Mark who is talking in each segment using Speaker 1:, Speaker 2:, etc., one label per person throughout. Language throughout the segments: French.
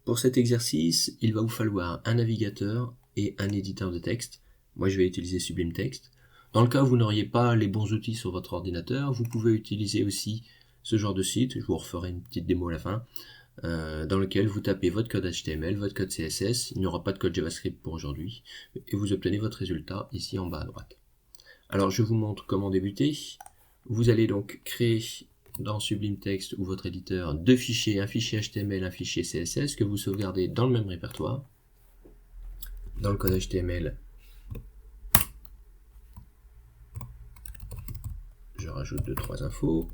Speaker 1: Pour cet exercice, il va vous falloir un navigateur et un éditeur de texte. Moi, je vais utiliser Sublime Text. Dans le cas où vous n'auriez pas les bons outils sur votre ordinateur, vous pouvez utiliser aussi ce genre de site. Je vous referai une petite démo à la fin, dans lequel vous tapez votre code HTML, votre code CSS. Il n'y aura pas de code JavaScript pour aujourd'hui. Et vous obtenez votre résultat ici en bas à droite. Alors, je vous montre comment débuter. Vous allez donc créer dans Sublime Text ou votre éditeur deux fichiers, un fichier HTML, un fichier CSS que vous sauvegardez dans le même répertoire. Dans le code HTML, je rajoute 2-3 infos,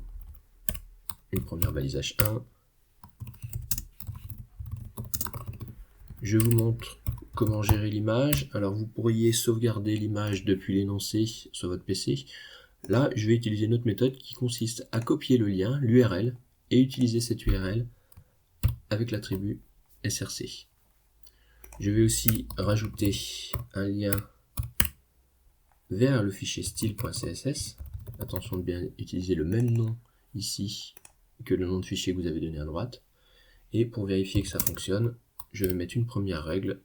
Speaker 1: une première balise H1. Je vous montre comment gérer l'image. Alors vous pourriez sauvegarder l'image depuis l'énoncé sur votre PC. Là, je vais utiliser une autre méthode qui consiste à copier le lien, l'URL, et utiliser cette URL avec l'attribut src. Je vais aussi rajouter un lien vers le fichier style.css. Attention de bien utiliser le même nom ici que le nom de fichier que vous avez donné à droite. Et pour vérifier que ça fonctionne, je vais mettre une première règle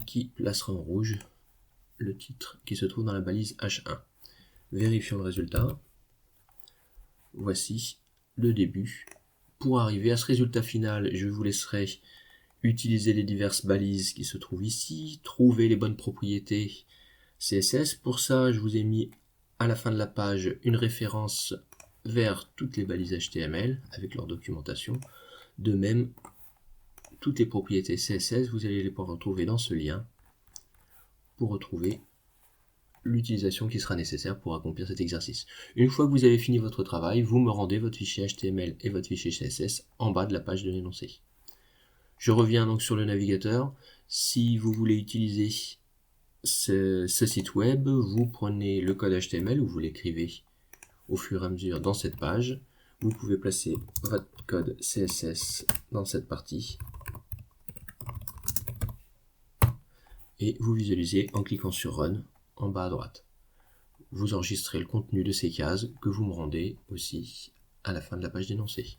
Speaker 1: qui placera en rouge le titre qui se trouve dans la balise H1. Vérifions le résultat. Voici le début. Pour arriver à ce résultat final, je vous laisserai utiliser les diverses balises qui se trouvent ici, trouver les bonnes propriétés CSS. Pour ça, je vous ai mis à la fin de la page une référence vers toutes les balises HTML avec leur documentation. De même, toutes les propriétés CSS, vous allez les pouvoir retrouver dans ce lien pour retrouver l'utilisation qui sera nécessaire pour accomplir cet exercice. Une fois que vous avez fini votre travail, vous me rendez votre fichier HTML et votre fichier CSS en bas de la page de l'énoncé. Je reviens donc sur le navigateur. Si vous voulez utiliser ce site web, vous prenez le code HTML ou vous l'écrivez au fur et à mesure dans cette page. Vous pouvez placer votre code CSS dans cette partie et vous visualisez en cliquant sur Run en bas à droite. Vous enregistrez le contenu de ces cases que vous me rendez aussi à la fin de la page d'énoncé.